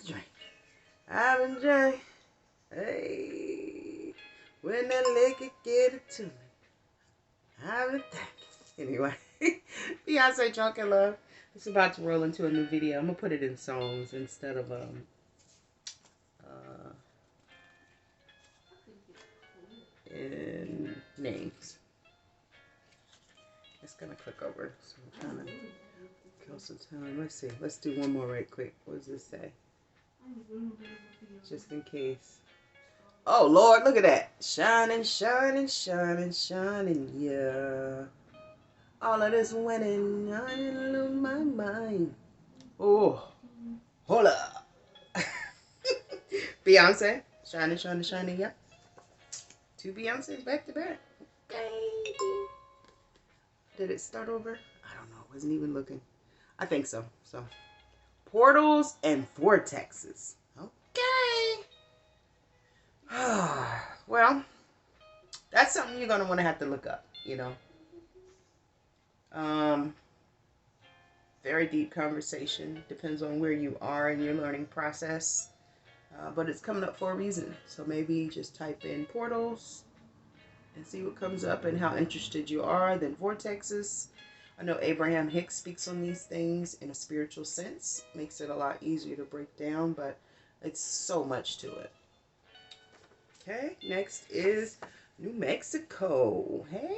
drank. I've been drank. Hey, when that liquor get it to me, I've been thinking. Anyway, Beyonce Drunk in Love. It's about to roll into a new video. I'm gonna put it in songs instead of in names. It's gonna click over, so I'm trying to kill some time. Let's see. Let's do one more right quick. What does this say? Just in case. Oh Lord, look at that. Shining, shining, shining, shining, yeah. All of this winning, I lose my mind. Oh, hold up. Beyonce, shining, shining, shining, yeah. Two Beyonces back to back. Baby. Did it start over? I don't know. I wasn't even looking. I think so. So, portals and vortexes. Okay. Well, that's something you're going to want to have to look up, you know. Very deep conversation. Depends on where you are in your learning process. But it's coming up for a reason. So maybe just type in portals and see what comes up and how interested you are. Then vortexes. I know Abraham Hicks speaks on these things in a spiritual sense. Makes it a lot easier to break down, but it's so much to it. Okay, next is New Mexico. Hey,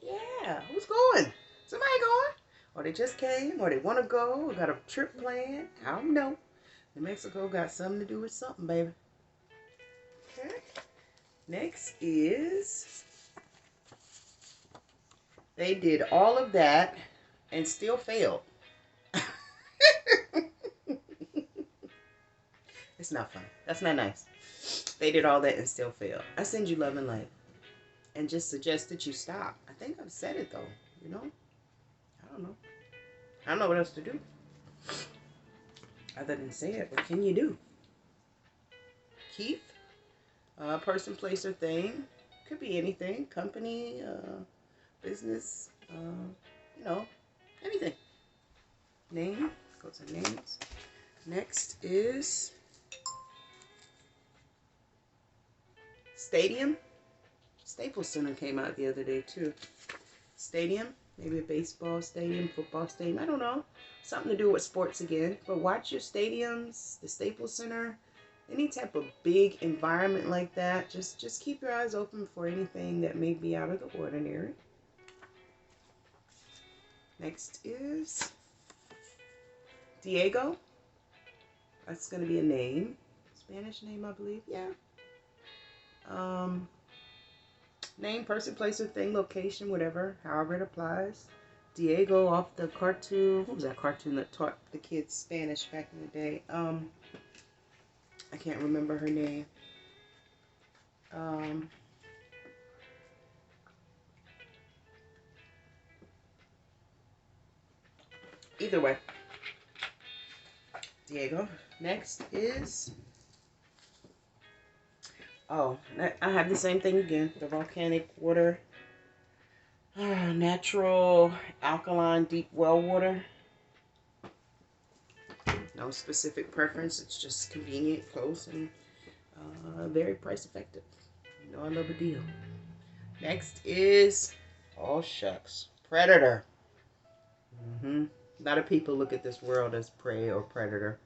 yeah, who's going? Somebody going? Or they just came, or they want to go, or got a trip planned. I don't know. New Mexico got something to do with something, baby. Okay, next is they did all of that and still failed. It's not fun. That's not nice. They did all that and still failed. I send you love and light. And just suggest that you stop. I think I've said it though. You know? I don't know. I don't know what else to do. Other than say it. What can you do? Keith? Person, place, or thing. Could be anything. Company, business, you know, anything. Name. Let's go to names. Next is Stadium. Staples Center came out the other day too. Stadium, maybe a baseball stadium, football stadium, I don't know. Something to do with sports again. But watch your stadiums, the Staples Center, any type of big environment like that. Just keep your eyes open for anything that may be out of the ordinary. Next is Diego. That's going to be a name. Spanish name, I believe. Yeah. Name, person, place, or thing, location, whatever, however it applies. Diego off the cartoon. What was that cartoon that taught the kids Spanish back in the day? I can't remember her name. Either way. Diego. Next is... Oh, I have the same thing again. The volcanic water. Natural alkaline deep well water. No specific preference. It's just convenient, close, and very price effective. You know I love a deal. Next is, oh shucks, Predator. A lot of people look at this world as prey or predator,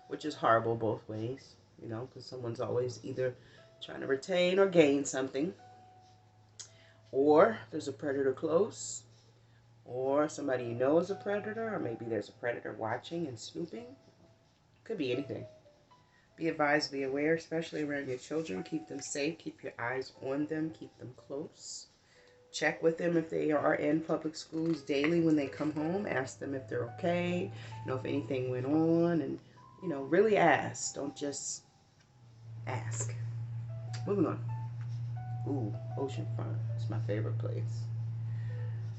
which is horrible both ways. You know, because someone's always either trying to retain or gain something. Or there's a predator close. Or somebody you know is a predator. Or maybe there's a predator watching and snooping. Could be anything. Be advised, be aware, especially around your children. Keep them safe. Keep your eyes on them. Keep them close. Check with them if they are in public schools daily when they come home. Ask them if they're okay. You know, if anything went on. And, you know, really ask. Don't just ask. Moving on. Ooh, oceanfront. It's my favorite place.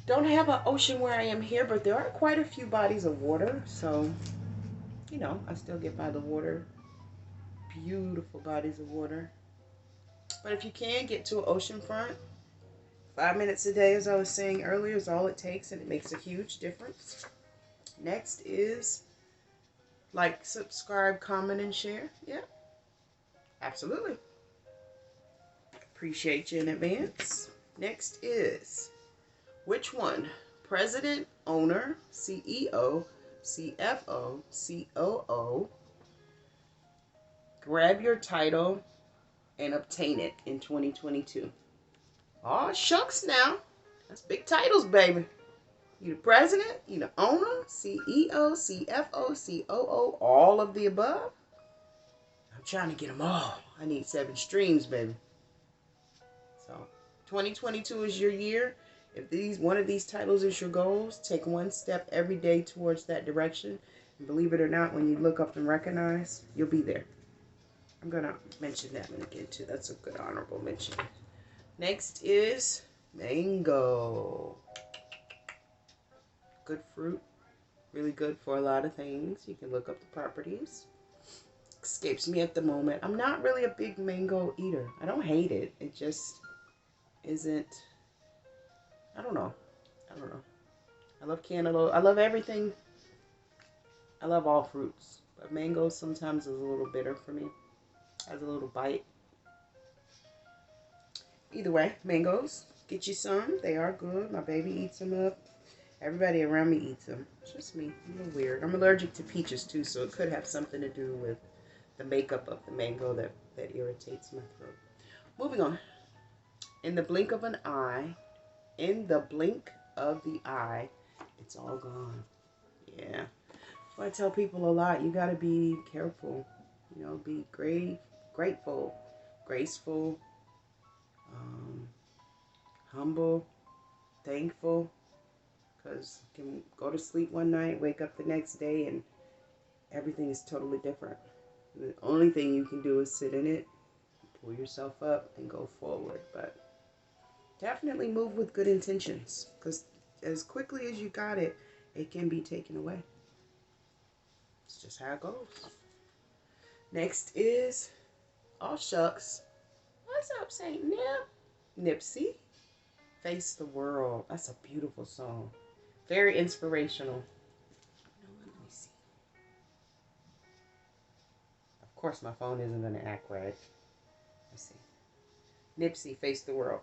Don't have an ocean where I am here, but there are quite a few bodies of water. So, you know, I still get by the water. Beautiful bodies of water. But if you can get to an oceanfront, 5 minutes a day, as I was saying earlier, is all it takes, and it makes a huge difference. Next is Like, subscribe, comment, and share. Yeah, absolutely. Appreciate you in advance. Next is, which one? President, owner, CEO, CFO, COO. Grab your title and obtain it in 2022. Oh, shucks now. That's big titles, baby. You the president, you the owner, CEO, CFO, COO, all of the above. I'm trying to get them all. I need 7 streams, baby. So 2022 is your year. If one of these titles is your goals, take one step every day towards that direction. And believe it or not, when you look up and recognize, you'll be there. I'm going to mention that one again, too. That's a good honorable mention. Next is mango. Good fruit. Really good for a lot of things. You can look up the properties. Escapes me at the moment. I'm not really a big mango eater. I don't hate it. It just isn't. I don't know. I love cantaloupe. I love everything. I love all fruits. But mango sometimes is a little bitter for me. Has a little bite. Either way, mangoes. Get you some. They are good. My baby eats them up. Everybody around me eats them. It's just me. I'm a little weird. I'm allergic to peaches too, so it could have something to do with the makeup of the mango that irritates my throat. Moving on. In the blink of an eye, it's all gone. Yeah. So I tell people a lot, you got to be careful. You know, be grateful, graceful, humble, thankful. Because you can go to sleep one night, wake up the next day, and everything is totally different. The only thing you can do is sit in it, pull yourself up, and go forward. But definitely move with good intentions. Because as quickly as you got it, it can be taken away. It's just how it goes. Next is, oh shucks. What's up, Saint Nip? Nipsey. Face the World. That's a beautiful song. Very inspirational. Let me see. Of course, my phone isn't going to act right. Let's see. Nipsey, Face the World.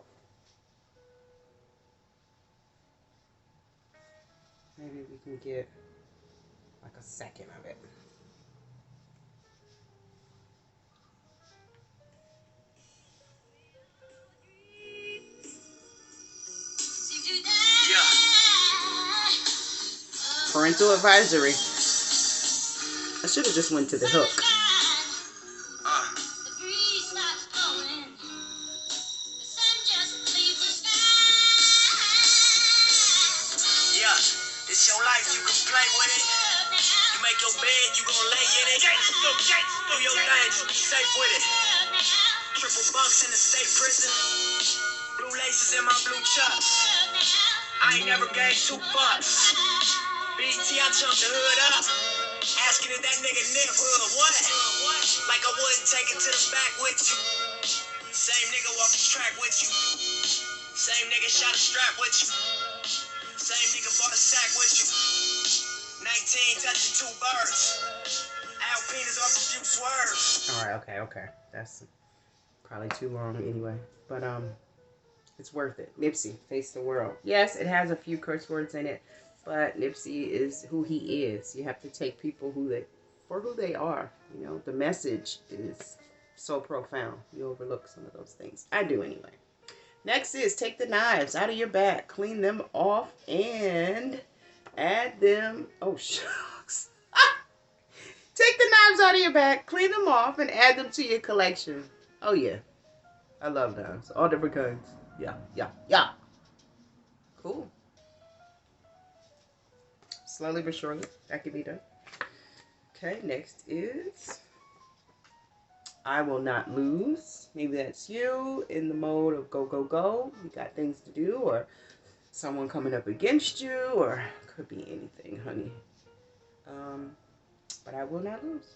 Maybe we can get like a second of it. Yeah. Parental advisory. I should have just went to the hook. Yeah, it's your life, you can play with it. You make your bed, you gon' lay in it. Do your thing, just be safe with it. Triple bunks in the state prison. Blue laces in my blue chucks. I ain't never gave 2 bucks. BT, I jumped the hood up. Asking if that nigga Nip hood, what? Like I wouldn't take it to the back with you. Same nigga walk the track with you. Same nigga shot a strap with you. Same nigga bought a sack with you. 19 touching 2 birds. Alpinas off a few swerves. Alright, okay. That's probably too long anyway. But it's worth it. Nipsey, Face the World. Yes, it has a few curse words in it, but Nipsey is who he is. You have to take people for who they are. You know, the message is so profound. You overlook some of those things. I do anyway. Next is take the knives out of your bag, clean them off, and add them. Oh, shucks. Take the knives out of your bag, clean them off, and add them to your collection. Oh, yeah. I love knives. All different kinds. Yeah. Cool. Slowly but surely, that can be done. Okay, next is I will not lose. Maybe that's you in the mode of go, go, go. You got things to do, or someone coming up against you, or could be anything, honey. But I will not lose.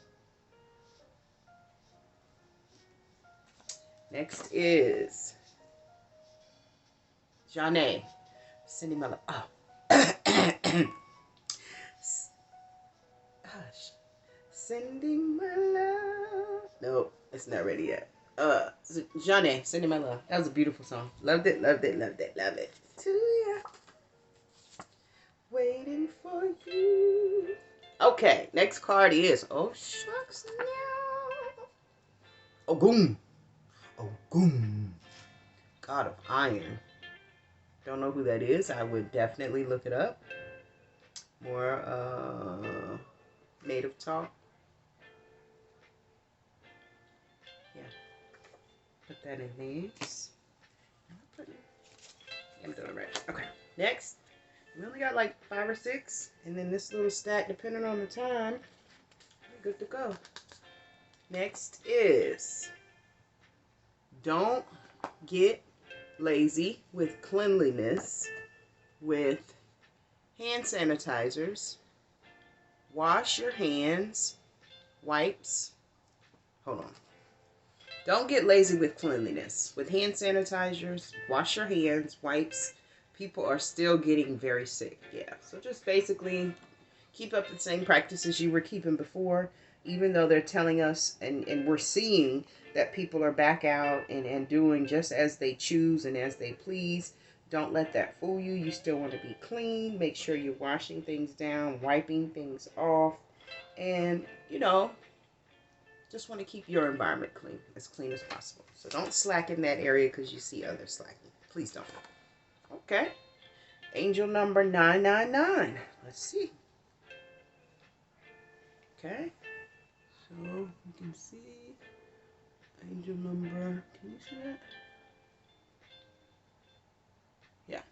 Next is Janae. Cindy Miller. Oh. Hush. Sending my love. Nope, it's not ready yet. Johnny, Sending My Love. That was a beautiful song. Loved it, loved it, loved it, loved it. To ya. Waiting for you. Okay, next card is, oh shucks now. Ogum. Ogum. God of Iron. Don't know who that is. I would definitely look it up. More native talk. Yeah. Put that in these. I'm doing it right. Okay. Next. We only got like 5 or 6. And then this little stack, depending on the time, we're good to go. Next is, don't get lazy with cleanliness with hand sanitizers. Wash your hands. Wipes. Hold on. Don't get lazy with cleanliness. With hand sanitizers, wash your hands, wipes. People are still getting very sick. Yeah. So just basically keep up the same practices you were keeping before, even though they're telling us and we're seeing that people are back out and doing just as they choose and as they please. Don't let that fool you. You still want to be clean. Make sure you're washing things down, wiping things off, and, you know, just want to keep your environment clean as possible. So don't slack in that area because you see others slacking. Please don't. Okay. Angel number 999. Let's see. Okay. So you can see angel number. Can you see that? Yeah.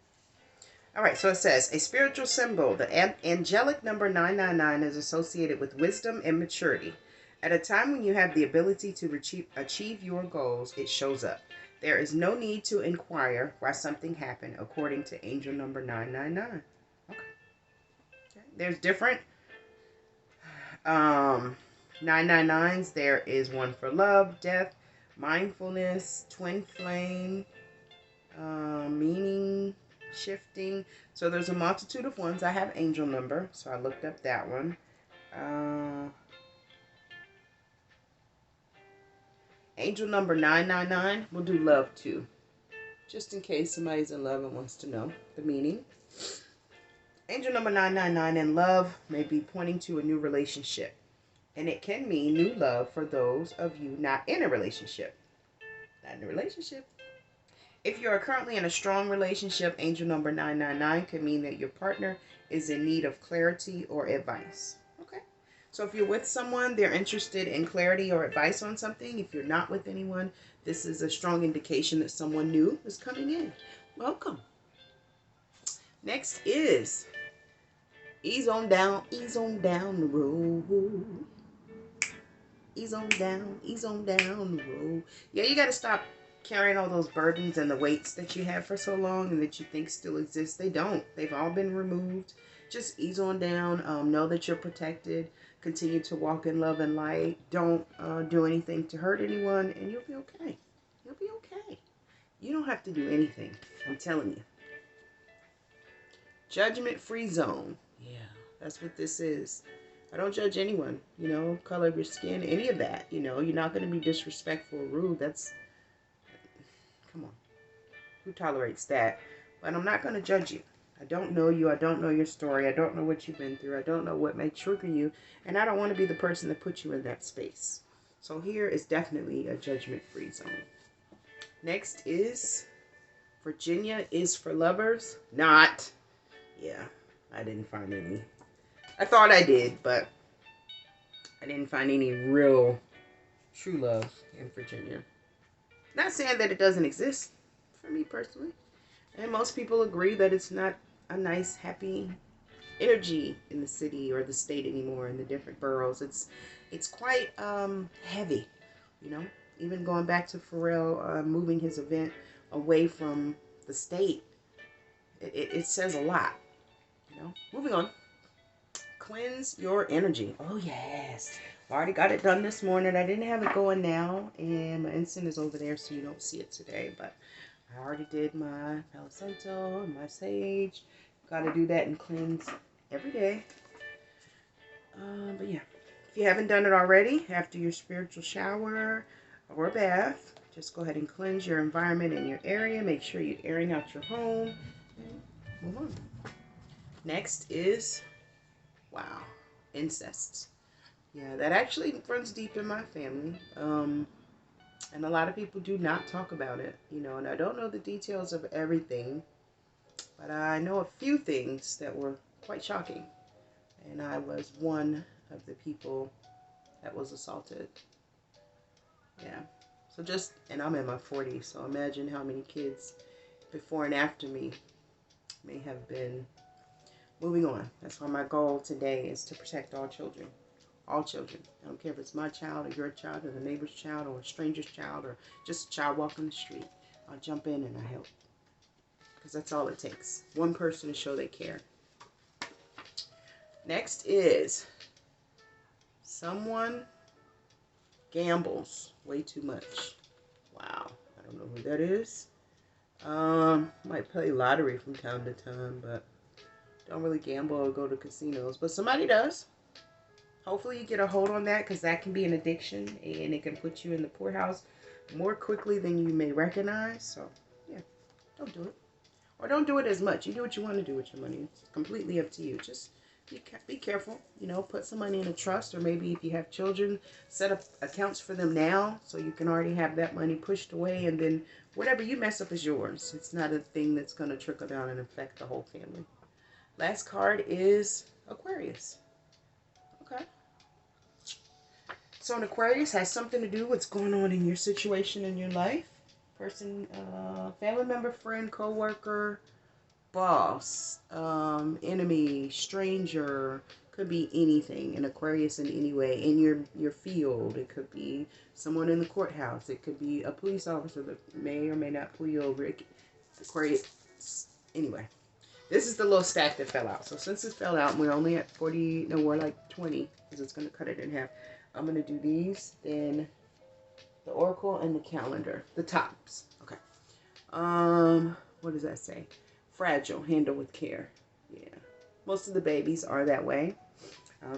All right. So it says a spiritual symbol. The angelic number 999 is associated with wisdom and maturity. At a time when you have the ability to achieve your goals, it shows up. There is no need to inquire why something happened, according to angel number 999. Okay. There's different 999s. There is one for love, death, mindfulness, twin flame, meaning shifting. So there's a multitude of ones. I have angel number, so I looked up that one. Angel number 999, we'll do love too, just in case somebody's in love and wants to know the meaning. Angel number 999 in love may be pointing to a new relationship, and it can mean new love for those of you not in a relationship. Not in a relationship. If you are currently in a strong relationship, angel number 999 could mean that your partner is in need of clarity or advice. Okay. So if you're with someone, they're interested in clarity or advice on something. If you're not with anyone, this is a strong indication that someone new is coming in. Welcome. Next is ease on down the road. Ease on down the road. Yeah, you got to stop carrying all those burdens and the weights that you have for so long and that you think still exist. They don't. They've all been removed. Just ease on down. Know that you're protected. Continue to walk in love and light. Don't do anything to hurt anyone, and you'll be okay. You'll be okay. You don't have to do anything. I'm telling you. Judgment-free zone. Yeah, that's what this is. I don't judge anyone, you know, color of your skin, any of that. You know, you're not going to be disrespectful or rude. That's, come on. Who tolerates that? But I'm not going to judge you. I don't know you. I don't know your story. I don't know what you've been through. I don't know what may trigger you. And I don't want to be the person that puts you in that space. So here is definitely a judgment-free zone. Next is Virginia is for lovers. Not. Yeah, I didn't find any. I thought I did, but I didn't find any real true love in Virginia. Not saying that it doesn't exist for me personally. And most people agree that it's not a nice, happy energy in the city or the state anymore, in the different boroughs. It's quite heavy, you know. Even going back to Pharrell moving his event away from the state, it says a lot, you know. Moving on. Cleanse your energy. Oh, yes. I already got it done this morning. I didn't have it going now, and my incense is over there, so you don't see it today, but I already did my Palo Santo, my sage. Got to do that and cleanse every day. But yeah, If you haven't done it already, after your spiritual shower or bath, just go ahead and cleanse your environment in your area. Make sure you're airing out your home. And move on. Next is, wow, incest. Yeah, that actually runs deep in my family. And a lot of people do not talk about it, and I don't know the details of everything, but I know a few things that were quite shocking. And I was one of the people that was assaulted. Yeah. So and I'm in my 40s, so imagine how many kids before and after me may have been moving on. That's why my goal today is to protect all children. All children. I don't care if it's my child or your child or the neighbor's child or a stranger's child or just a child walking the street. I'll jump in and I help. Because that's all it takes. One person to show they care. Next is someone gambles way too much. Wow. I don't know who that is. Might play lottery from time to time, but don't really gamble or go to casinos. But somebody does. Hopefully you get a hold on that, because that can be an addiction and it can put you in the poorhouse more quickly than you may recognize. So, yeah, don't do it. Or don't do it as much. You do what you want to do with your money. It's completely up to you. Just be careful. Put some money in a trust, or maybe if you have children, set up accounts for them now so you can already have that money pushed away, and then whatever you mess up is yours. It's not a thing that's going to trickle down and affect the whole family. Last card is Aquarius. Okay. So an Aquarius has something to do with what's going on in your situation in your life. Person, family member, friend, co-worker, boss, enemy, stranger, could be anything. An Aquarius in any way. In your field. It could be someone in the courthouse. It could be a police officer that may or may not pull you over. Aquarius. Anyway. This is the little stack that fell out. So since it fell out, we're only at 40, no, we're like 20, because it's going to cut it in half. I'm going to do these, then the oracle and the calendar, the tops. Okay. What does that say? Fragile, handle with care. Yeah. Most of the babies are that way.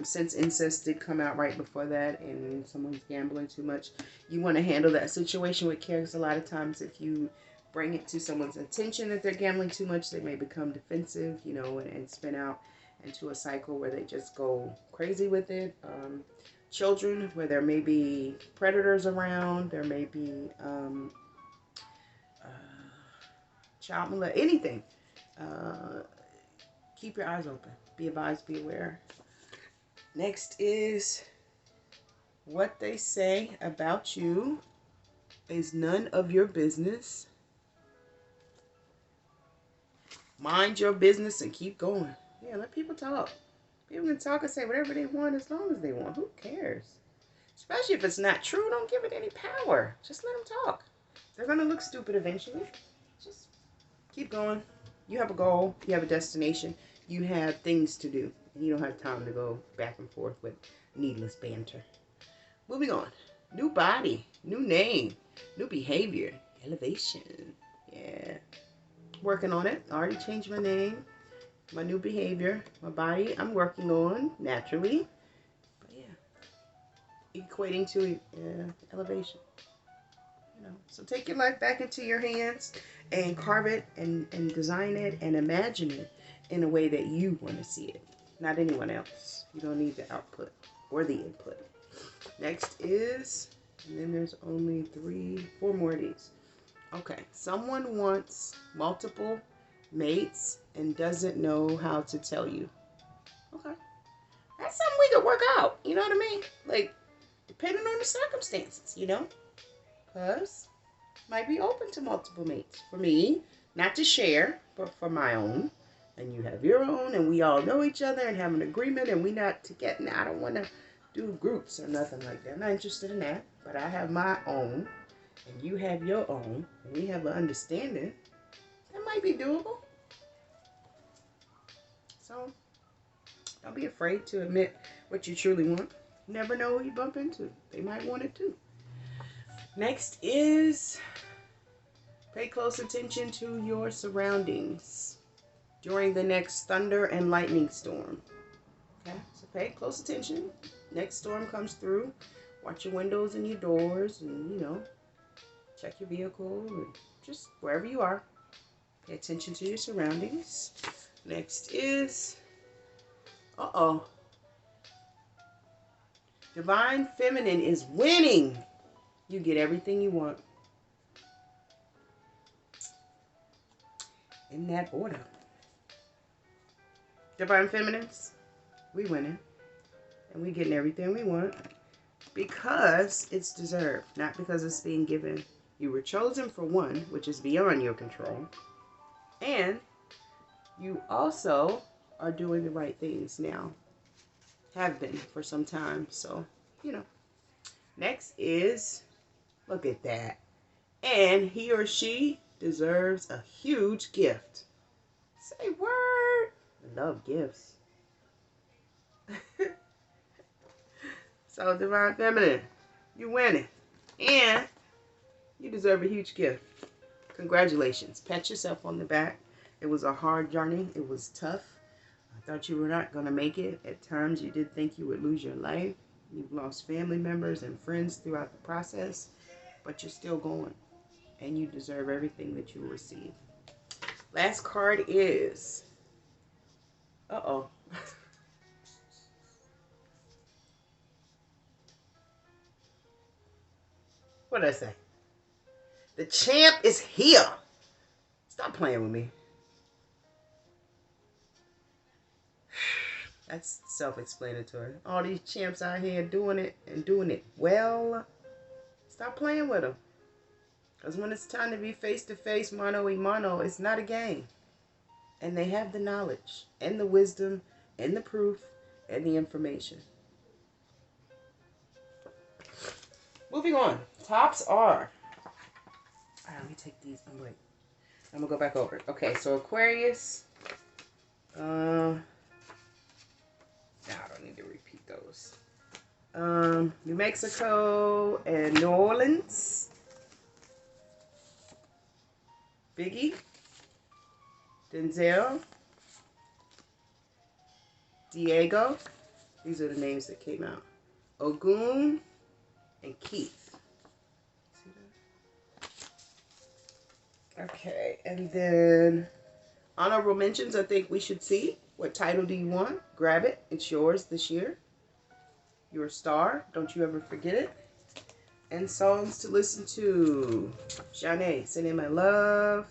Since incest did come out right before that and someone's gambling too much, you want to handle that situation with care, because a lot of times if you bring it to someone's attention that they're gambling too much, they may become defensive, and spin out into a cycle where they just go crazy with it. Children, where there may be predators around, there may be child molest, anything. Keep your eyes open. Be advised, be aware. Next is, what they say about you is none of your business. Mind your business and keep going. Yeah, let people talk. People can talk and say whatever they want as long as they want. Who cares? Especially if it's not true, don't give it any power. Just let them talk. They're going to look stupid eventually. Just keep going. You have a goal. You have a destination. You have things to do. You don't have time to go back and forth with needless banter. Moving on. New body. New name. New behavior. Elevation. Yeah. Working on it. I already changed my name. My new behavior. My body I'm working on naturally. But yeah. Equating to elevation. So take your life back into your hands and carve it and design it and imagine it in a way that you want to see it. Not anyone else. You don't need the output or the input. Next is, and then there's only 4 more of these. Okay, someone wants multiple mates and doesn't know how to tell you. Okay, that's something we could work out. You know what I mean? Like, depending on the circumstances, because might be open to multiple mates. For me, not to share, but for my own. And you have your own, and we all know each other and have an agreement, and we not together. Now, I don't want to do groups or nothing like that. I'm not interested in that. But I have my own, and you have your own, and we have an understanding. That might be doable. So, don't be afraid to admit what you truly want. You never know who you bump into. They might want it too. Next is, pay close attention to your surroundings during the next thunder and lightning storm. Okay, so pay close attention. next storm comes through, watch your windows and your doors, and check your vehicle, and just wherever you are, pay attention to your surroundings. Next is, Divine Feminine is winning. You get everything you want. In that order. Divine Feminines, we winning. And we getting everything we want. Because it's deserved, not because it's being given. You were chosen for one, which is beyond your control. And you also are doing the right things now. Have been for some time. So, Next is, look at that. And he or she deserves a huge gift. Say word. I love gifts. So, Divine Feminine, you winning. And you deserve a huge gift. Congratulations. Pat yourself on the back. It was a hard journey. It was tough. I thought you were not going to make it. At times, you did think you would lose your life. You've lost family members and friends throughout the process. But you're still going. And you deserve everything that you will receive. Last card is... Uh-oh. What did I say? The champ is here. Stop playing with me. That's self-explanatory. All these champs out here doing it and doing it well. Stop playing with them. Because when it's time to be face-to-face, mano-a-mano, it's not a game. And they have the knowledge and the wisdom and the proof and the information. Moving on. Tops are... All right, let me take these. I'm going to go back over it. Okay, so Aquarius. No, I don't need to repeat those. New Mexico and New Orleans. Biggie. Denzel. Diego. These are the names that came out. Ogun and Keith. See that? Okay, and then honorable mentions. I think we should see. What title do you want? Grab it. It's yours this year. You're a star. Don't you ever forget it. And songs to listen to. Shanae, Sending My Love.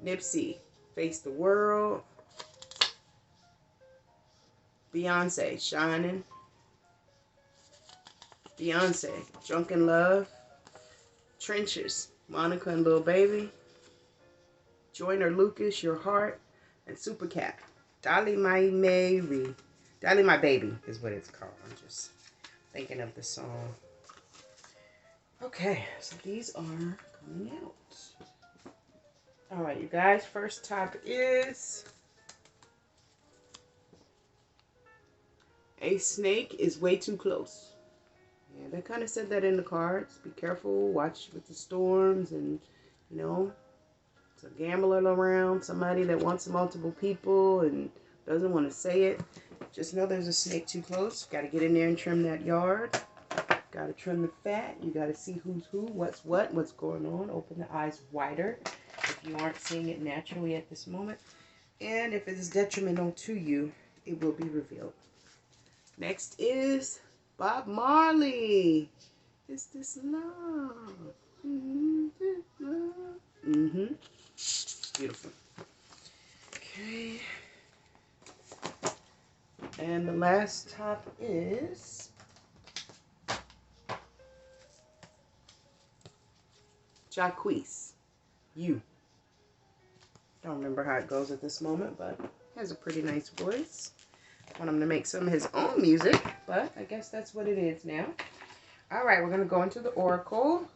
Nipsey, Face the World. Beyonce, Shining. Beyonce, Drunken Love. Trenches, Monica and Lil Baby. Joyner Lucas, Your Heart. And Super Cat, Dolly My Mary. Dolly My Baby is what it's called. I'm just thinking of the song. Okay, so these are coming out. All right, you guys. First top is a snake is way too close. Yeah, they kind of said that in the cards. Be careful. Watch with the storms and, it's a gambler around. Somebody that wants multiple people and doesn't want to say it. Just know there's a snake too close. Got to get in there and trim that yard. Got to trim the fat. You got to see who's who, what's what, what's going on. Open the eyes wider if you aren't seeing it naturally at this moment. And if it is detrimental to you, it will be revealed. Next is Bob Marley. Is this love? Beautiful. Okay. And the last top is Jacquees. You. Don't remember how it goes at this moment, but he has a pretty nice voice. I want him to make some of his own music, but I guess that's what it is now. All right, we're going to go into the Oracle,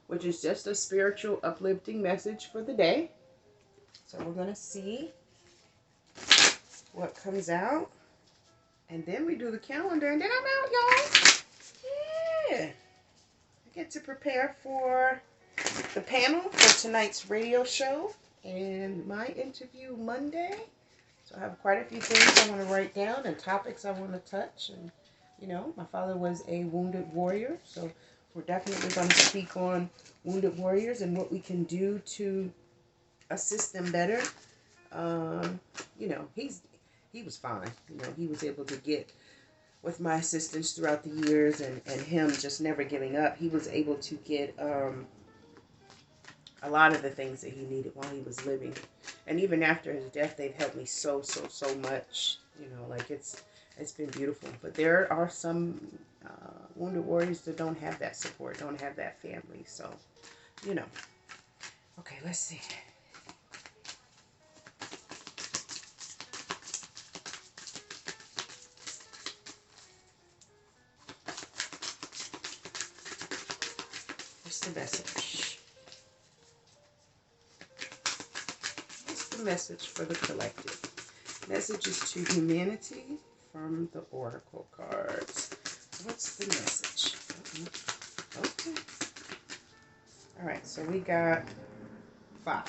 which is just a spiritual uplifting message for the day. So we're going to see what comes out. And then we do the calendar, and then I'm out, y'all. Yeah. I get to prepare for the panel for tonight's radio show and my interview Monday. So I have quite a few things I want to write down and topics I want to touch. And, you know, my father was a wounded warrior. So we're definitely going to speak on wounded warriors and what we can do to assist them better. You know, he was fine. You know, he was able to get with my assistance throughout the years and him just never giving up. He was able to get a lot of the things that he needed while he was living. And even after his death, they've helped me so much. You know, like it's been beautiful. But there are some wounded warriors that don't have that support, don't have that family. So, you know. Okay, let's see. What's the message? What's the message for the collective? Messages to humanity from the Oracle cards. What's the message? Okay. All right, so we got 5.